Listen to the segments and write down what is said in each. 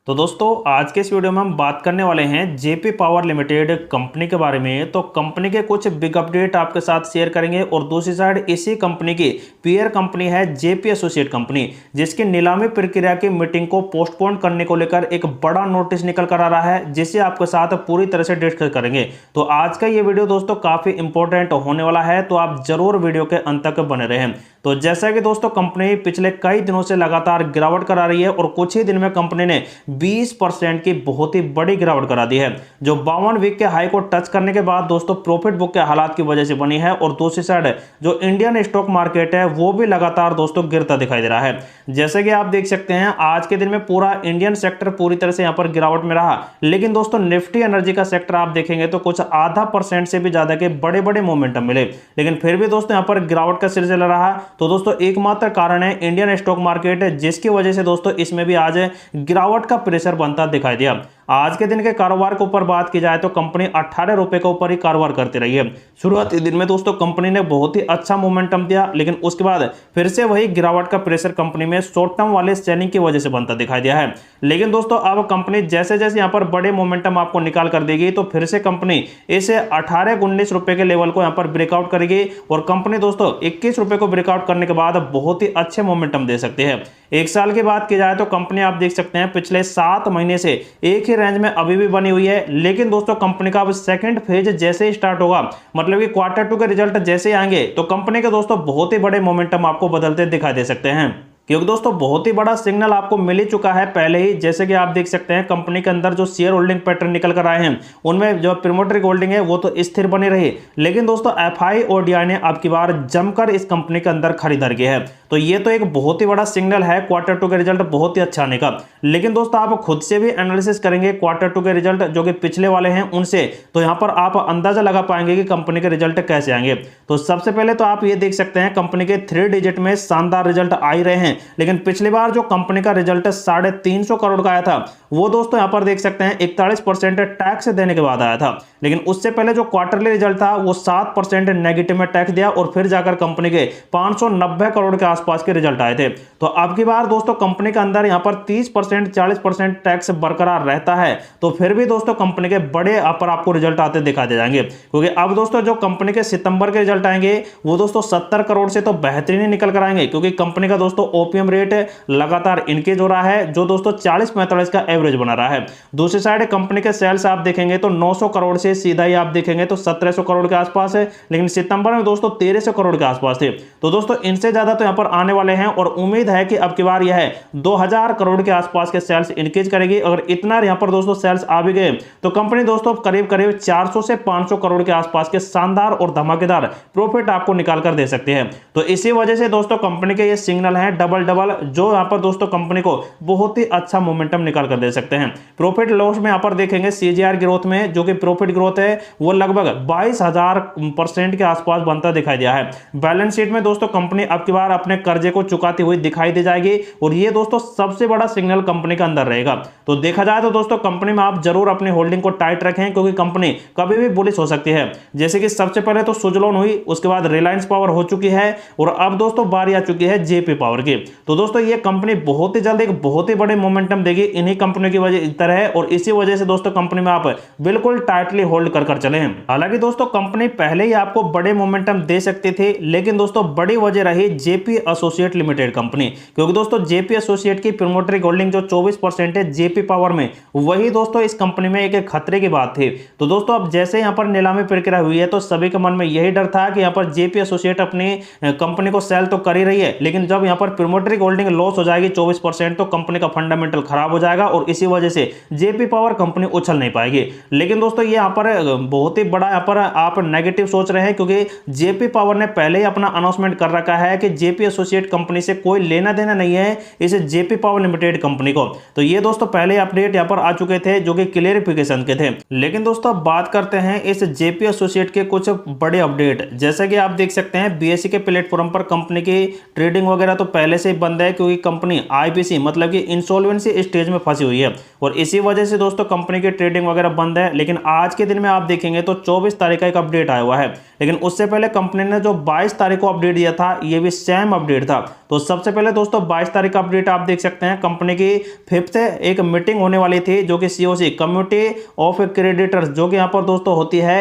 तो दोस्तों आज के इस वीडियो में हम बात करने वाले हैं जेपी पावर लिमिटेड कंपनी के बारे में। तो कंपनी के कुछ बिग अपडेट आपके साथ शेयर करेंगे और दूसरी साइड इसी कंपनी की पीयर कंपनी है जेपी एसोसिएट कंपनी, जिसकी नीलामी प्रक्रिया की मीटिंग को पोस्टपोन करने को लेकर एक बड़ा नोटिस निकल कर आ रहा है, जिसे आपके साथ पूरी तरह से डिस्कस करेंगे। तो आज का ये वीडियो दोस्तों काफी इंपॉर्टेंट होने वाला है, तो आप जरूर वीडियो के अंत तक बने रहें। तो जैसा कि दोस्तों कंपनी पिछले कई दिनों से लगातार गिरावट करा रही है और कुछ ही दिन में कंपनी ने 20% की बहुत ही बड़ी गिरावट करा दी है, जो 52 वीक के हाई को टच करने के बाद दोस्तों प्रॉफिट बुक के हालात की वजह से बनी है। और दूसरी साइड जो इंडियन स्टॉक मार्केट है वो भी लगातार दोस्तों गिरता दिखाई दे रहा है। जैसे कि आप देख सकते हैं आज के दिन में पूरा इंडियन सेक्टर पूरी तरह से यहां पर गिरावट में रहा, लेकिन दोस्तों निफ्टी एनर्जी का सेक्टर आप देखेंगे तो कुछ आधा % से भी ज्यादा के बड़े बड़े मोमेंटम मिले, लेकिन फिर भी दोस्तों यहां पर गिरावट का सिलसिला रहा। तो दोस्तों एकमात्र कारण है इंडियन स्टॉक मार्केट, जिसकी वजह से दोस्तों इसमें भी आज गिरावट का प्रेशर बनता दिखाई दिया। आज के दिन के कारोबार के ऊपर बात की जाए तो कंपनी 18 रुपए के ऊपर ही कारोबार करती रही है। शुरुआती दिन में दोस्तों कंपनी ने बहुत ही अच्छा मोमेंटम दिया, लेकिन उसके बाद फिर से वही गिरावट का प्रेशर कंपनी में शॉर्ट टर्म वाले सेलिंग की वजह से बनता दिखाई दिया है। लेकिन दोस्तों अब कंपनी जैसे जैसे यहां पर बड़े मोमेंटम आपको निकाल कर देगी, तो फिर से कंपनी इसे 18-19 रुपए के लेवल को यहां पर ब्रेकआउट करेगी और कंपनी दोस्तों 21 रुपए को ब्रेकआउट करने के बाद बहुत ही अच्छे मोमेंटम दे सकती है। एक साल की बात की जाए तो कंपनी आप देख सकते हैं पिछले 7 महीने से एक ही रेंज में अभी भी बनी हुई है, लेकिन दोस्तों कंपनी का अब सेकंड फेज जैसे ही स्टार्ट होगा, मतलब कि Q2 के रिजल्ट जैसे ही आएंगे, तो कंपनी के दोस्तों बहुत ही बड़े मोमेंटम आपको बदलते दिखाई दे सकते हैं। क्योंकि दोस्तों बहुत ही बड़ा सिग्नल आपको मिल ही चुका है पहले ही। जैसे कि आप देख सकते हैं कंपनी के अंदर जो शेयर होल्डिंग पैटर्न निकल कर आए हैं, उनमें जो प्रमोटर होल्डिंग है वो तो स्थिर बनी रही, लेकिन दोस्तों एफआई और डीआई ने अब की बार जमकर इस कंपनी के अंदर खरीदारी की है। तो ये तो एक बहुत ही बड़ा सिग्नल है Q2 के रिजल्ट बहुत ही अच्छा आने का। लेकिन दोस्तों आप खुद से भी एनालिसिस करेंगे Q2 के रिजल्ट जो कि पिछले वाले हैं उनसे, तो यहां पर आप अंदाजा लगा पाएंगे कि कंपनी के रिजल्ट कैसे आएंगे। तो सबसे पहले तो आप ये देख सकते हैं कंपनी के 3 डिजिट में शानदार रिजल्ट आ ही रहे हैं, लेकिन पिछली बार जो कंपनी का रिजल्ट 350 करोड़ का आया था, वो दोस्तों यहां पर देख सकते हैं 41% टैक्स देने के बाद आया था। लेकिन उससे पहले जो क्वार्टरली रिजल्ट था वो 7% नेगेटिव में टैक्स दिया और फिर जाकर कंपनी के 590 करोड़ के आसपास के रिजल्ट आए थे। तो अब की बार दोस्तों कंपनी के अंदर यहां पर 30% 40% टैक्स बरकरार रहता है, तो फिर भी दोस्तों कंपनी के बड़े पर आपको रिजल्ट आते दिखाई दे जाएंगे। क्योंकि अब दोस्तों जो कंपनी के सितंबर के रिजल्ट आएंगे वो दोस्तों 70 करोड़ से तो बेहतरीन निकल कर आएंगे, क्योंकि कंपनी का दोस्तों ओपीएम रेट लगातार इंक्रीज हो रहा है, जो दोस्तों 40-45 का एवरेज बना रहा है। दूसरी साइड कंपनी के सेल्स आप देखेंगे तो 900 करोड़ से सीधा ही आप देखेंगे तो 1700 करोड़ के आसपास है, लेकिन सितंबर में दोस्तों 1300 करोड़ के आसपास थे। तो दोस्तों इनसे ज्यादा तो यहां पर आने वाले हैं और उम्मीद है कि अब की बार यह 2000 करोड़ के आसपास के सेल्स इंक्रीज करेगी। अगर इतना यहां पर दोस्तों सेल्स आ भी गए तो कंपनी दोस्तों करीब करीब 400 से 500 करोड़ के आसपास के शानदार और धमाकेदार प्रॉफिट आपको निकाल कर दे सकती है। तो इसी वजह से दोस्तों कंपनी के ये सिग्नल हैं डबल डबल, जो यहां पर दोस्तों कंपनी को बहुत ही अच्छा मोमेंटम निकाल कर दे सकते हैं। प्रॉफिट लॉस में यहां पर देखेंगे सीजीआर ग्रोथ में जो कि प्रॉफिट ग्रोथ है वो लगभग 22,000% के आसपास बनता दिखाई दिया है। बैलेंस शीट में दोस्तों कंपनी अब की बार अपने कर्जे को चुकाती हुई दिखाई दे जाएगी और ये दोस्तों सबसे बड़ा सिग्नल कंपनी के अंदर रहेगा। तो देखा जाए तो दोस्तों कंपनी में आप जरूर अपनी होल्डिंग को टाइट रखें, क्योंकि कंपनी कभी भी बुलिश हो सकती है। जैसे कि सबसे पहले तो सुजलॉन हुई, उसके बाद रिलायंस पावर हो चुकी है और अब दोस्तों बारी आ चुकी है जेपी पावर की। तो दोस्तों ये कंपनी बहुत ही जल्द एक बहुत ही बड़े मोमेंटम देगी इन्हीं कंपनी की वजह तरह है, और इसी वजह से दोस्तों कंपनी में आप बिल्कुल टाइटली होल्ड कर चले हैं। हालांकि दोस्तों कंपनी पहले ही आपको बड़े मोमेंटम दे सकती थी, लेकिन दोस्तों बड़ी वजह रही जेपी एसोसिएट लिमिटेड कंपनी, क्योंकि दोस्तों जेपी एसोसिएट की प्रमोटरी होल्डिंग जो 24% है जेपी पावर में, वही दोस्तों इस कंपनी में एक खतरे की बात थी। तो दोस्तों अब जैसे यहां पर नीलामी प्रक्रिया हुई है तो सभी के मन में यही डर था कि यहां पर जेपी एसोसिएट अपनी कंपनी को सेल तो कर ही रही है, लेकिन जब यहां पर प्रमोटरी होल्डिंग लॉस हो जाएगी 24% तो कंपनी का फंडामेंटल खराब हो जाएगा और इसी वजह से जेपी पावर कंपनी उछल नहीं पाएगी। लेकिन दोस्तों ये यहां पर बहुत ही बड़ा यहां पर आप नेगेटिव सोच रहे हैं, क्योंकि जेपी पावर ने पहले ही अपना अनाउंसमेंट कर रखा है कि जेपी एसोसिएट कंपनी से कोई लेना देना नहीं है इस जेपी पावर लिमिटेड कंपनी को। तो ये दोस्तों पहले अपडेट यहां पर आ चुके थे जो कि क्लियरिफिकेशन के थे। लेकिन दोस्तों बात करते हैं इस जेपी एसोसिएट के कुछ बड़े अपडेट। जैसे कि आप देख सकते हैं बीएसई के प्लेटफॉर्म पर कंपनी की ट्रेडिंग वगैरह तो पहले से ही बंद है क्योंकि कंपनी आईपीसी मतलब कि इंसॉल्वेंसी स्टेज में फंसी हुई है और इसी वजह से दोस्तों कंपनी की ट्रेडिंग वगैरह बंद है। लेकिन आज के दिन में आप देखेंगे तो 24 तारीख का एक अपडेट आया हुआ है, लेकिन उससे पहले कंपनी ने जो 22 तारीख को अपडेट दिया था ये भी सेम अपडेट था। तो सबसे पहले दोस्तों 22 तारीख का अपडेट आप देख सकते हैं, कंपनी की 5th एक मीटिंग होने वाली थी जो कि सीओसी कम्युनिटी ऑफ क्रेडिटर्स जो कि यहाँ पर दोस्तों होती है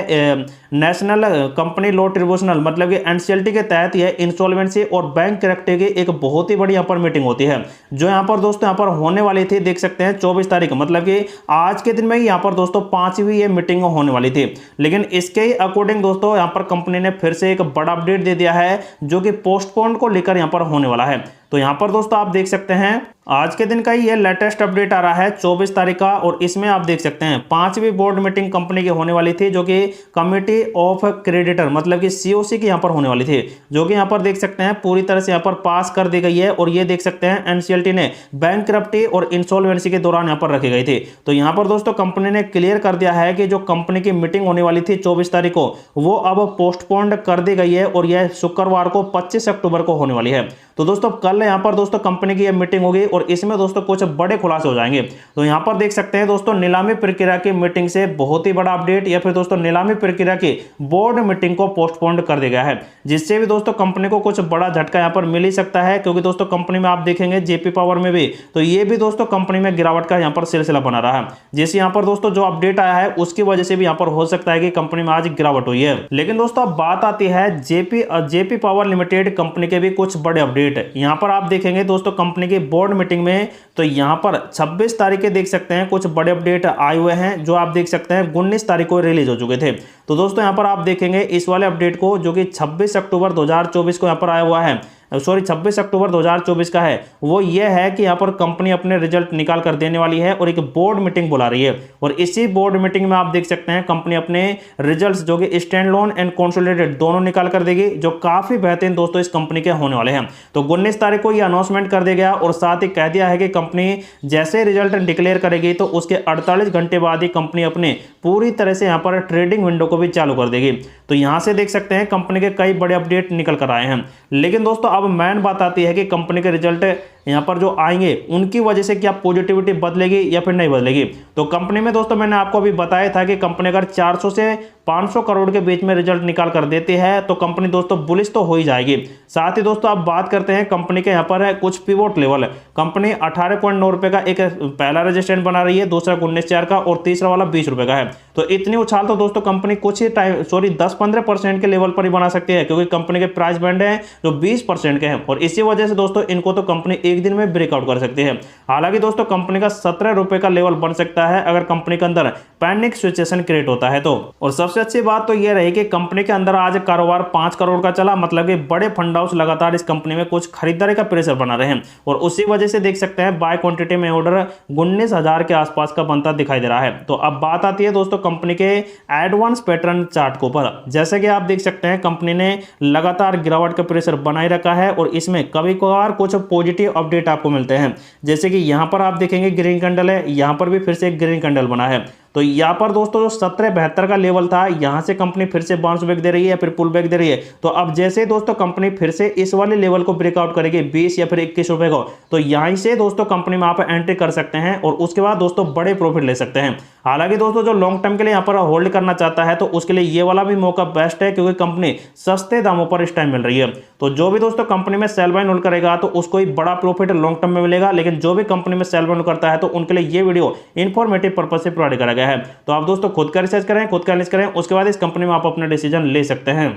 नेशनल कंपनी लॉ ट्रिब्यूनल मतलब कि एनसीएलटी के तहत यह इंसॉल्वेंसी और बैंक करप्टी की एक बहुत ही बड़ी यहाँ पर मीटिंग होती है जो यहाँ पर दोस्तों यहाँ पर होने वाली थी। देख सकते हैं 24 तारीख मतलब कि आज के दिन में यहाँ पर दोस्तों 5वीं ये मीटिंग होने वाली थी। लेकिन इसके ही अकॉर्डिंग दोस्तों यहाँ पर कंपनी ने फिर से एक बड़ा अपडेट दे दिया है जो कि पोस्टपोन को लेकर यहाँ पर होने वाला है। तो यहाँ पर दोस्तों आप देख सकते हैं आज के दिन का ही ये लेटेस्ट अपडेट आ रहा है 24 तारीख का और इसमें आप देख सकते हैं 5वीं बोर्ड मीटिंग कंपनी की होने वाली थी जो कि कमिटी ऑफ क्रेडिटर मतलब कि सीओसी की यहाँ पर होने वाली थी जो कि यहाँ पर देख सकते हैं पूरी तरह से यहाँ पर पास कर दी गई है। और ये देख सकते हैं एनसीएलटी ने बैंकरप्टी और इंसॉल्वेंसी के दौरान यहाँ पर रखी गई थी। तो यहाँ पर दोस्तों कंपनी ने क्लियर कर दिया है कि जो कंपनी की मीटिंग होने वाली थी 24 तारीख को वो अब पोस्टपोन्ड कर दी गई है और यह शुक्रवार को 25 अक्टूबर को होने वाली है। तो दोस्तों कल यहाँ पर दोस्तों कंपनी की यह मीटिंग होगी और इसमें दोस्तों कुछ बड़े खुलासे हो जाएंगे। तो यहाँ पर देख सकते हैं दोस्तों नीलामी प्रक्रिया की मीटिंग से बहुत ही बड़ा अपडेट या फिर दोस्तों नीलामी प्रक्रिया की बोर्ड मीटिंग को पोस्टपोन्ड कर दिया गया है जिससे भी दोस्तों कंपनी को कुछ बड़ा झटका यहाँ पर मिल ही सकता है क्योंकि दोस्तों कंपनी में आप देखेंगे जेपी पावर में भी तो ये भी दोस्तों कंपनी में गिरावट का यहाँ पर सिलसिला बना रहा है। जैसे यहाँ पर दोस्तों जो अपडेट आया है उसकी वजह से भी यहाँ पर हो सकता है कि कंपनी में आज गिरावट हुई है। लेकिन दोस्तों अब बात आती है जेपी पावर लिमिटेड कंपनी के भी कुछ बड़े अपडेट। यहाँ पर आप देखेंगे दोस्तों कंपनी की बोर्ड मीटिंग में तो यहाँ पर 26 तारीख के देख सकते हैं कुछ बड़े अपडेट आए हुए हैं जो आप देख सकते हैं 19 तारीख को रिलीज हो चुके थे। तो दोस्तों यहाँ पर आप देखेंगे इस वाले अपडेट को जो कि 26 अक्टूबर 2024 को यहाँ पर आया हुआ है 26 अक्टूबर 2024 का है वो ये है कि यहाँ पर कंपनी अपने रिजल्ट निकाल कर देने वाली है और एक बोर्ड मीटिंग बुला रही है और इसी बोर्ड मीटिंग में आप देख सकते हैं कंपनी अपने रिजल्ट्स जो कि स्टैंड लोन एंड कंसोलिडेटेड दोनों निकाल कर देगी जो काफी बेहतरीन दोस्तों इस कंपनी के होने वाले हैं। तो 19 तारीख को ये अनाउंसमेंट कर दिया गया और साथ ही कह दिया है कि कंपनी जैसे रिजल्ट डिक्लेयर करेगी तो उसके 48 घंटे बाद ही कंपनी अपने पूरी तरह से यहाँ पर ट्रेडिंग विंडो को भी चालू कर देगी। तो यहाँ से देख सकते हैं कंपनी के कई बड़े अपडेट निकल कर आए हैं। लेकिन दोस्तों अब मेन बात आती है कि कंपनी के रिजल्ट यहाँ पर जो आएंगे उनकी वजह से क्या पॉजिटिविटी बदलेगी या फिर नहीं बदलेगी। तो कंपनी में दोस्तों मैंने आपको अभी बताया था कि कंपनी अगर 400 से 500 करोड़ के बीच में रिजल्ट निकाल कर देती है तो कंपनी दोस्तों बुलिश तो हो ही जाएगी। साथ ही दोस्तों अब बात करते हैं कंपनी के यहाँ पर है कुछ पिवोट लेवल। कंपनी 18.9 रुपए का एक पहला रजिस्ट्रेंट बना रही है, दूसरा 19,400 का और तीसरा वाला 20 रुपए का है। तो इतनी उछाल तो दोस्तों कंपनी कुछ ही टाइम 10-15% के लेवल पर ही बना सकती है क्योंकि कंपनी के प्राइस बैंड है जो 20% के हैं और इसी वजह से दोस्तों इनको तो कंपनी एक दिन में ब्रेकआउट कर सकती है। हालांकि दोस्तों कंपनी का 17 रुपए का लेवल बन सकता है अगर कंपनी के अंदर पैनिक सिचुएशन क्रिएट होता है तो। और सबसे अच्छी बात तो यह रही कि कंपनी के अंदर आज कारोबार 5 करोड़ का चला, मतलब कि बड़े फंड हाउस लगातार इस कंपनी में कुछ खरीदारी का प्रेशर बना रहे हैं और उसी वजह से देख सकते हैं बाय क्वांटिटी में ऑर्डर 19,000 के आसपास का बनता दिखाई दे रहा है। तो अब बात आती है दोस्तों कंपनी के एडवांस पैटर्न चार्ट के ऊपर। जैसे कि आप देख सकते हैं कंपनी ने लगातार गिरावट का प्रेशर बनाए रखा है और इसमें कभी कभार कुछ पॉजिटिव अपडेट आपको मिलते हैं। जैसे कि यहां पर आप देखेंगे ग्रीन कैंडल है, यहां पर भी फिर से एक ग्रीन कैंडल बना है। तो यहाँ पर दोस्तों जो 1772 का लेवल था यहां से कंपनी फिर से बाउंस बैक दे रही है या फिर पुल बैक दे रही है। तो अब जैसे दोस्तों कंपनी फिर से इस वाले लेवल को ब्रेकआउट करेगी 20 या फिर 21 रुपए को, तो यहीं से दोस्तों कंपनी में आप एंट्री कर सकते हैं और उसके बाद दोस्तों बड़े प्रॉफिट ले सकते हैं। हालांकि दोस्तों जो लॉन्ग टर्म के लिए यहाँ पर होल्ड करना चाहता है तो उसके लिए ये वाला भी मौका बेस्ट है क्योंकि कंपनी सस्ते दामों पर इस टाइम मिल रही है। तो जो भी दोस्तों कंपनी में सेल बाय होल्ड करेगा तो उसको ही बड़ा प्रॉफिट लॉन्ग टर्म में मिलेगा, लेकिन जो भी कंपनी में सेल बाय होल्ड करता है तो उनके लिए ये वीडियो इन्फॉर्मेटिव पर्पज से प्रोवाइड करा गया है। तो आप दोस्तों खुद का रिसर्च करें, खुद का एनालिसिस करें, उसके बाद इस कंपनी में आप अपना डिसीजन ले सकते हैं।